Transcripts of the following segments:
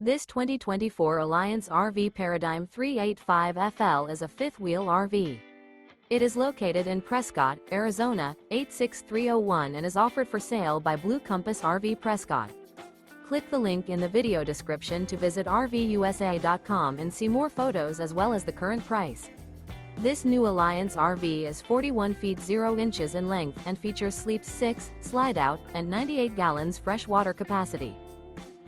This 2024 Alliance RV Paradigm 385FL is a fifth-wheel RV. It is located in Prescott, Arizona, 86301 and is offered for sale by Blue Compass RV Prescott. Click the link in the video description to visit RVUSA.com and see more photos as well as the current price. This new Alliance RV is 41 feet 0 inches in length and features sleep 6, slide-out, and 98 gallons fresh water capacity.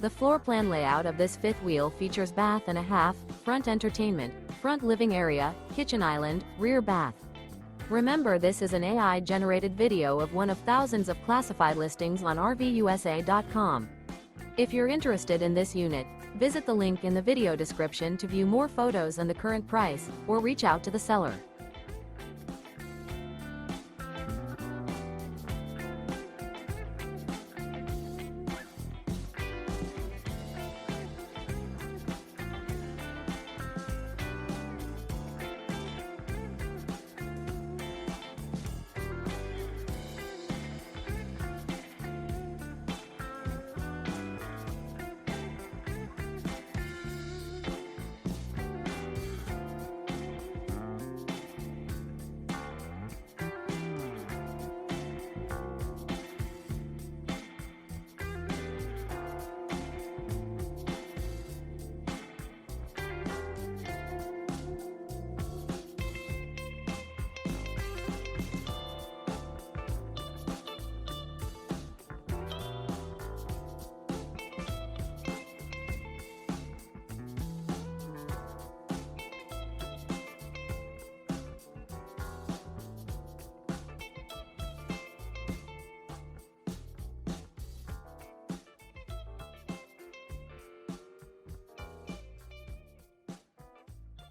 The floor plan layout of this fifth wheel features bath and a half, front entertainment, front living area, kitchen island, rear bath. Remember, this is an AI-generated video of one of thousands of classified listings on RVUSA.com. If you're interested in this unit, visit the link in the video description to view more photos and the current price, or reach out to the seller.